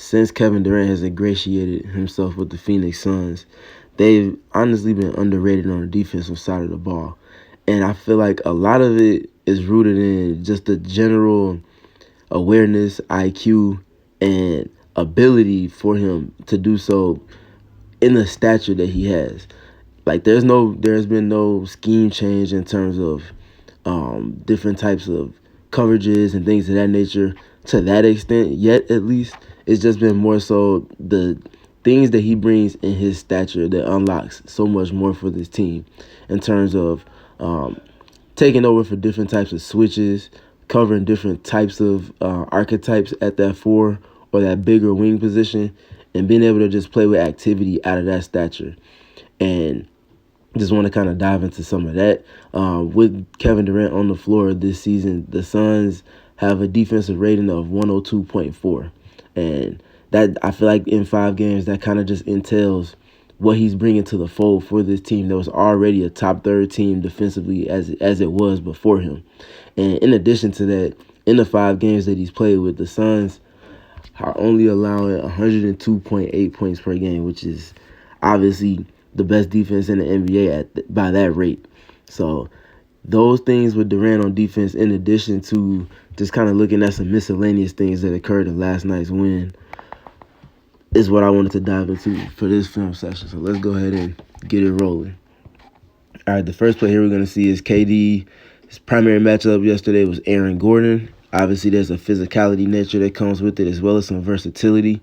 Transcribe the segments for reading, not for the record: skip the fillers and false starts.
since Kevin Durant has ingratiated himself with the Phoenix Suns, they've honestly been underrated on the defensive side of the ball. And I feel like a lot of it is rooted in just the general awareness, IQ, and ability for him to do so in the stature that he has. Like there's been no scheme change in terms of different types of coverages and things of that nature to that extent yet. At least it's just been more so the things that he brings in his stature that unlocks so much more for this team in terms of taking over for different types of switches, covering different types of archetypes at that four or that bigger wing position, and being able to just play with activity out of that stature. And just want to kind of dive into some of that. With Kevin Durant on the floor this season, the Suns have a defensive rating of 102.4. And that, I feel like in 5 games, that kind of just entails what he's bringing to the fold for this team that was already a top third team defensively as it was before him. And in addition to that, in the 5 games that he's played with, the Suns are only allowing 102.8 points per game, which is obviously the best defense in the NBA by that rate. So those things with Durant on defense, in addition to just kind of looking at some miscellaneous things that occurred in last night's win, is what I wanted to dive into for this film session. So let's go ahead and get it rolling. All right, the first play here we're going to see is KD. His primary matchup yesterday was Aaron Gordon. Obviously, there's a physicality nature that comes with it as well as some versatility.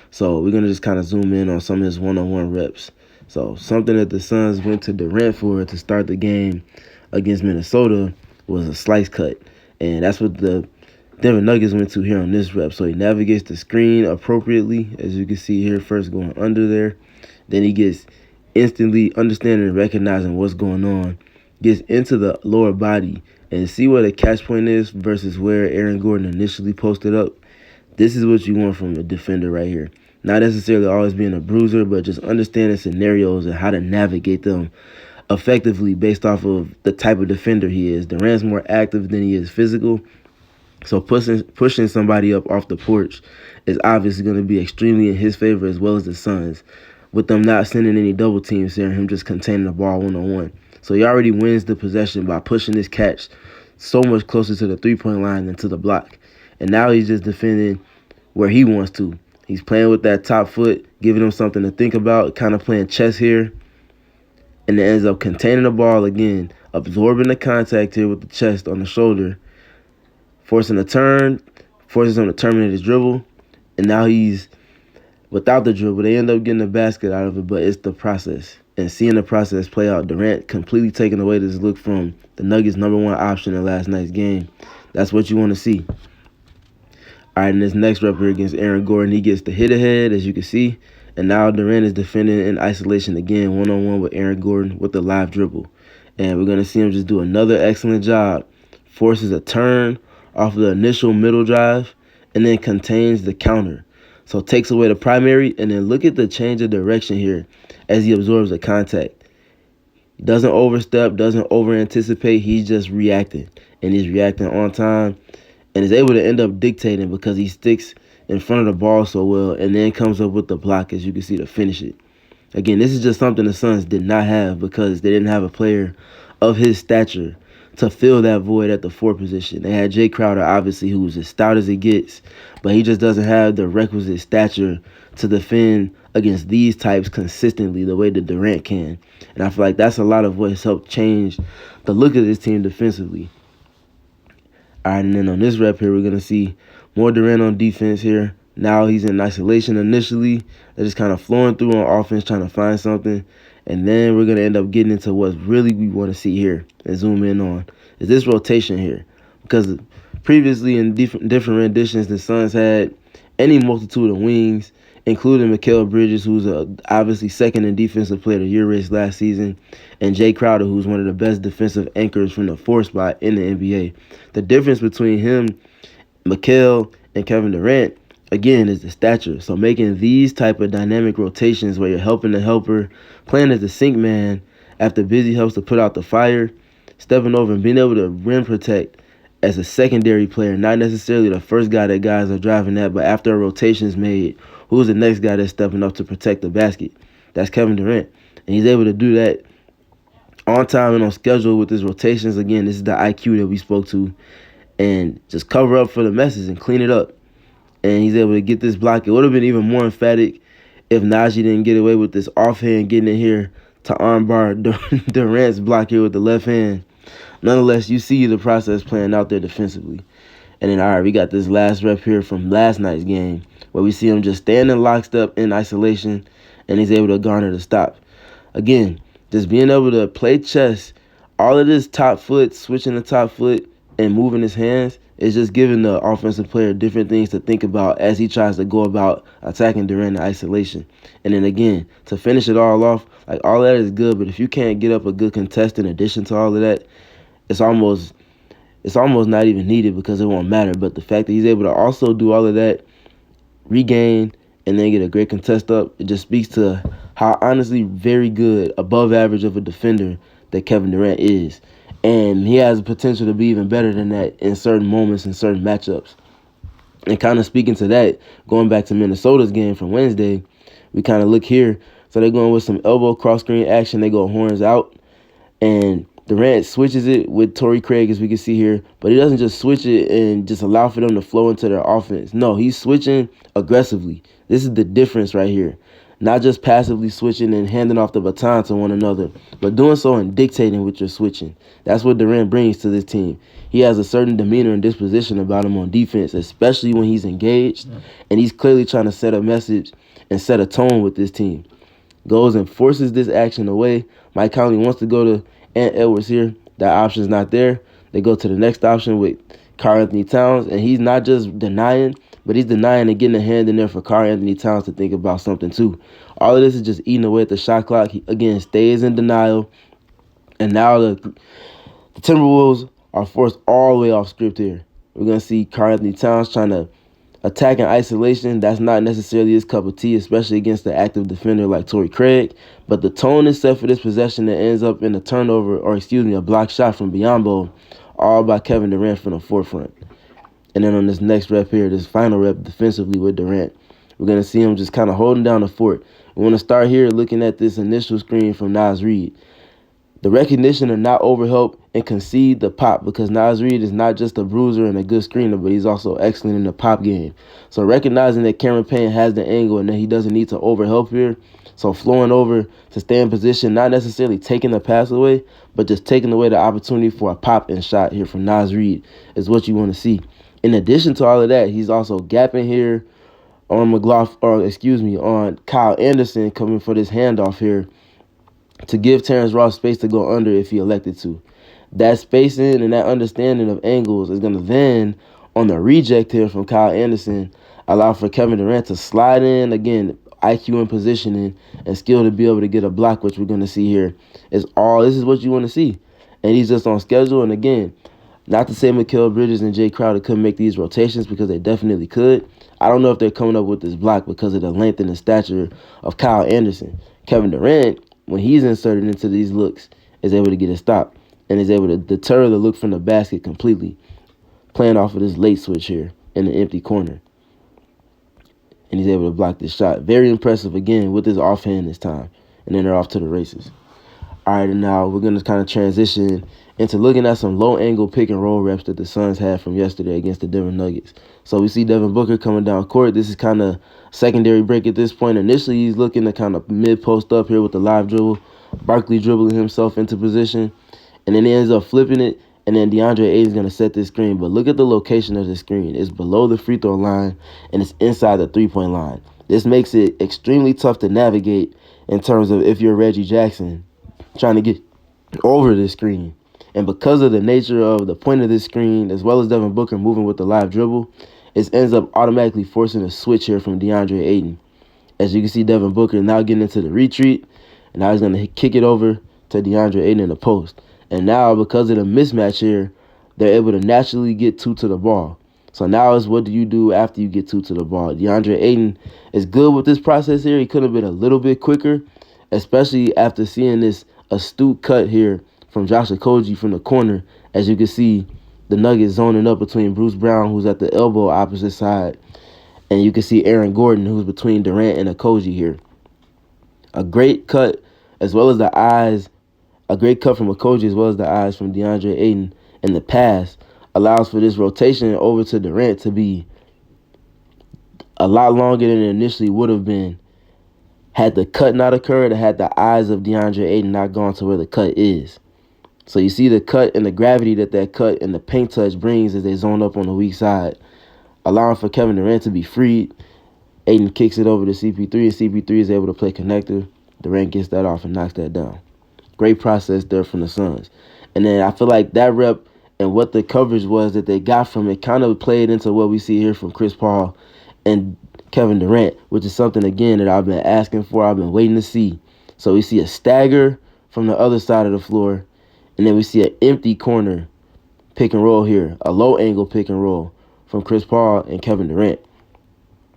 So we're going to just kind of zoom in on some of his one-on-one reps. So something that the Suns went to Durant for to start the game against Minnesota was a slice cut. And that's what the Denver Nuggets went to here on this rep. So he navigates the screen appropriately, as you can see here, first going under there. Then he gets instantly understanding and recognizing what's going on, gets into the lower body, and see where the catch point is versus where Aaron Gordon initially posted up. This is what you want from a defender right here. Not necessarily always being a bruiser, but just understanding scenarios and how to navigate them effectively based off of the type of defender he is. Durant's more active than he is physical. So pushing somebody up off the porch is obviously going to be extremely in his favor as well as the Suns, with them not sending any double teams here and him just containing the ball one-on-one. So he already wins the possession by pushing this catch so much closer to the three-point line than to the block. And now he's just defending where he wants to. He's playing with that top foot, giving him something to think about, kind of playing chess here. And it ends up containing the ball again, absorbing the contact here with the chest on the shoulder, forcing a turn, forces him to terminate his dribble. And now he's without the dribble. They end up getting a basket out of it, but it's the process. And seeing the process play out, Durant completely taking away this look from the Nuggets' #1 option in last night's game. That's what you want to see. All right, in this next rep here against Aaron Gordon, he gets the hit ahead, as you can see. And now Durant is defending in isolation again, one-on-one with Aaron Gordon with the live dribble. And we're going to see him just do another excellent job. Forces a turn off of the initial middle drive and then contains the counter. So takes away the primary, and then look at the change of direction here as he absorbs the contact. He doesn't overstep, doesn't over-anticipate. He's just reacting, and he's reacting on time and is able to end up dictating because he sticks in front of the ball so well and then comes up with the block, as you can see, to finish it. Again, this is just something the Suns did not have because they didn't have a player of his stature to fill that void at the 4 position. They had Jay Crowder, obviously, who was as stout as it gets, but he just doesn't have the requisite stature to defend against these types consistently the way that Durant can. And I feel like that's a lot of what has helped change the look of this team defensively. All right, and then on this rep here, we're going to see more Durant on defense here. Now he's in isolation initially. They're just kind of flowing through on offense, trying to find something. And then we're going to end up getting into what really we want to see here and zoom in on is this rotation here. Because previously in different renditions, the Suns had any multitude of wings, including Mikal Bridges, who's obviously second in defensive player of the year race last season, and Jay Crowder, who's one of the best defensive anchors from the 4 spot in the NBA. The difference between him, Mikal, and Kevin Durant, again, is the stature. So making these type of dynamic rotations where you're helping the helper, playing as the sink man after Busy helps to put out the fire, stepping over and being able to rim protect as a secondary player, not necessarily the first guy that guys are driving at, but after a rotation is made, who's the next guy that's stepping up to protect the basket? That's Kevin Durant. And he's able to do that on time and on schedule with his rotations. Again, this is the IQ that we spoke to. And just cover up for the messes and clean it up. And he's able to get this block. It would have been even more emphatic if Najee didn't get away with this offhand getting in here to armbar Durant's block here with the left hand. Nonetheless, you see the process playing out there defensively. And then, all right, we got this last rep here from last night's game where we see him just standing lockstep in isolation, and he's able to garner the stop. Again, just being able to play chess, all of this top foot, switching the top foot, and moving his hands is just giving the offensive player different things to think about as he tries to go about attacking Durant in isolation. And then again, to finish it all off, like all that is good, but if you can't get up a good contest in addition to all of that, it's almost not even needed because it won't matter. But the fact that he's able to also do all of that, regain, and then get a great contest up, it just speaks to how honestly very good, above average of a defender that Kevin Durant is. And he has the potential to be even better than that in certain moments and certain matchups. And kind of speaking to that, going back to Minnesota's game from Wednesday, we kind of look here. So they're going with some elbow cross-screen action. They go horns out. And Durant switches it with Torrey Craig, as we can see here. But he doesn't just switch it and just allow for them to flow into their offense. No, he's switching aggressively. This is the difference right here. Not just passively switching and handing off the baton to one another, but doing so and dictating with your switching. That's what Durant brings to this team. He has a certain demeanor and disposition about him on defense, especially when he's engaged, and he's clearly trying to set a message and set a tone with this team. Goes and forces this action away. Mike Conley wants to go to Ant Edwards here. That option's not there. They go to the next option with Karl-Anthony Towns, and he's not just denying, but he's denying and getting a hand in there for Karl-Anthony Towns to think about something too. All of this is just eating away at the shot clock. He, again, stays in denial. And now the Timberwolves are forced all the way off script here. We're going to see Karl-Anthony Towns trying to attack in isolation. That's not necessarily his cup of tea, especially against the active defender like Torrey Craig. But the tone is set for this possession that ends up in a turnover, or a block shot from Biyombo, all by Kevin Durant from the forefront. And then on this next rep here, this final rep defensively with Durant, we're going to see him just kind of holding down the fort. We want to start here looking at this initial screen from Naz Reid. The recognition of not overhelp and concede the pop, because Naz Reid is not just a bruiser and a good screener, but he's also excellent in the pop game. So recognizing that Cameron Payne has the angle and that he doesn't need to overhelp here, so flowing over to stay in position, not necessarily taking the pass away, but just taking away the opportunity for a pop and shot here from Naz Reid is what you want to see. In addition to all of that, he's also gapping here on on Kyle Anderson coming for this handoff here to give Terrence Ross space to go under if he elected to. That spacing and that understanding of angles is going to then, on the reject here from Kyle Anderson, allow for Kevin Durant to slide in. Again, IQ and positioning and skill to be able to get a block, which we're going to see here. This is what you want to see. And he's just on schedule. And again, not to say Mikal Bridges and Jay Crowder couldn't make these rotations, because they definitely could. I don't know if they're coming up with this block because of the length and the stature of Kyle Anderson. Kevin Durant, when he's inserted into these looks, is able to get a stop and is able to deter the look from the basket completely, playing off of this late switch here in the empty corner. And he's able to block this shot. Very impressive, again, with his offhand this time. And then they're off to the races. All right, and now we're going to kind of transition into looking at some low-angle pick-and-roll reps that the Suns had from yesterday against the Denver Nuggets. So we see Devin Booker coming down court. This is kind of secondary break at this point. Initially, he's looking to kind of mid-post up here with the live dribble. Barkley dribbling himself into position. And then he ends up flipping it. And then DeAndre Ayton's going to set this screen. But look at the location of the screen. It's below the free throw line, and it's inside the three-point line. This makes it extremely tough to navigate in terms of if you're Reggie Jackson trying to get over this screen. And because of the nature of the point of this screen, as well as Devin Booker moving with the live dribble, it ends up automatically forcing a switch here from DeAndre Ayton. As you can see, Devin Booker now getting into the retreat, and now he's going to kick it over to DeAndre Ayton in the post. And now, because of the mismatch here, they're able to naturally get two to the ball. So now it's what do you do after you get two to the ball? DeAndre Ayton is good with this process here. He could have been a little bit quicker, especially after seeing this astute cut here from Josh Okogie from the corner. As you can see, the Nuggets zoning up between Bruce Brown, who's at the elbow opposite side, and you can see Aaron Gordon, who's between Durant and Okogie here. A great cut, as well as the eyes, a great cut from Okogie as well as the eyes from DeAndre Ayton in the pass allows for this rotation over to Durant to be a lot longer than it initially would have been had the cut not occurred or had the eyes of DeAndre Ayton not gone to where the cut is. So you see the cut and the gravity that cut and the paint touch brings as they zone up on the weak side, allowing for Kevin Durant to be freed. Ayton kicks it over to CP3, and CP3 is able to play connector. Durant gets that off and knocks that down. Great process there from the Suns. And then I feel like that rep and what the coverage was that they got from it kind of played into what we see here from Chris Paul and Kevin Durant, which is something, again, that I've been asking for, I've been waiting to see. So we see a stagger from the other side of the floor, and then we see an empty corner pick and roll here, a low-angle pick and roll from Chris Paul and Kevin Durant.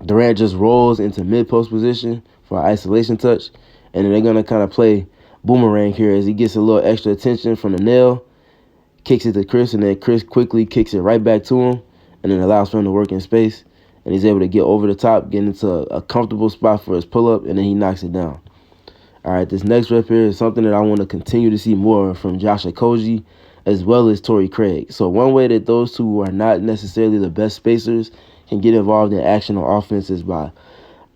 Durant just rolls into mid-post position for an isolation touch, and then they're going to kind of play boomerang here as he gets a little extra attention from the nail, kicks it to Chris, and then Chris quickly kicks it right back to him, and then allows for him to work in space, and he's able to get over the top, get into a comfortable spot for his pull-up, and then he knocks it down. All right, this next rep here is something that I want to continue to see more from Josh Okogie as well as Torrey Craig. So one way that those two who are not necessarily the best spacers can get involved in action on offense is by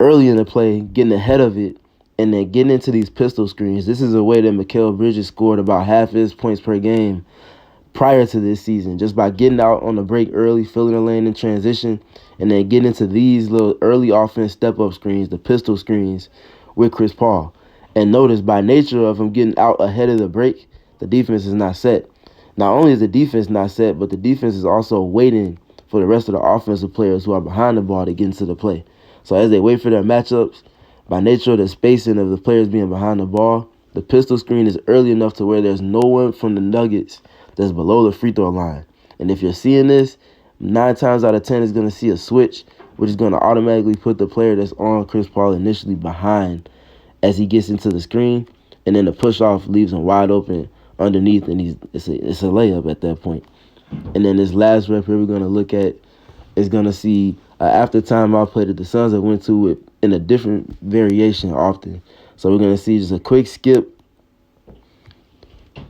early in the play, getting ahead of it, and then getting into these pistol screens. This is a way that Mikal Bridges scored about half his points per game prior to this season, just by getting out on the break early, filling the lane in transition, and then getting into these little early offense step-up screens, the pistol screens with Chris Paul. And notice, by nature of him getting out ahead of the break, the defense is not set. Not only is the defense not set, but the defense is also waiting for the rest of the offensive players who are behind the ball to get into the play. So as they wait for their matchups, by nature of the spacing of the players being behind the ball, the pistol screen is early enough to where there's no one from the Nuggets that's below the free throw line. And if you're seeing this, 9 times out of 10 is going to see a switch, which is going to automatically put the player that's on Chris Paul initially behind as he gets into the screen, and then the push-off leaves him wide open underneath, and it's a layup at that point. And then this last rep here we're going to look at is going to see after timeout play that the Suns have went to it in a different variation often. So we're going to see just a quick skip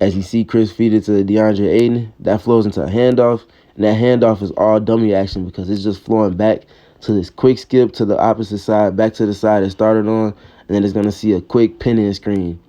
as you see Chris feed it to DeAndre Ayton. That flows into a handoff, and that handoff is all dummy action because it's just flowing back to this quick skip to the opposite side, back to the side it started on, and then it's going to see a quick pin-in screen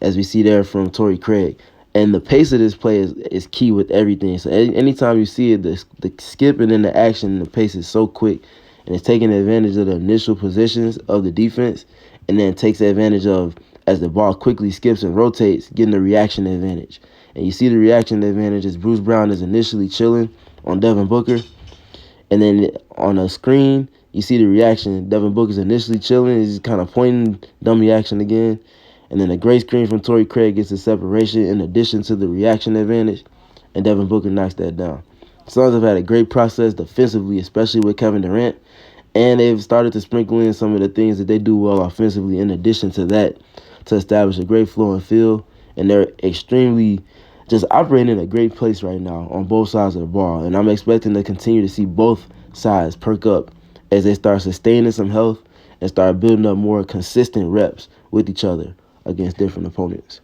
as we see there from Torrey Craig. And the pace of this play is key with everything. So anytime you see it, the skip and then the action, the pace is so quick. And it's taking advantage of the initial positions of the defense, and then takes advantage of, as the ball quickly skips and rotates, getting the reaction advantage. And you see the reaction advantage as Bruce Brown is initially chilling on Devin Booker. And then on a screen, you see the reaction. Devin Booker's initially chilling. He's kind of pointing dummy action again. And then a great screen from Torrey Craig gets the separation in addition to the reaction advantage. And Devin Booker knocks that down. Suns have had a great process defensively, especially with Kevin Durant. And they've started to sprinkle in some of the things that they do well offensively in addition to that to establish a great flow and feel. And they're extremely just operating in a great place right now on both sides of the ball. And I'm expecting to continue to see both sides perk up as they start sustaining some health and start building up more consistent reps with each other against different opponents.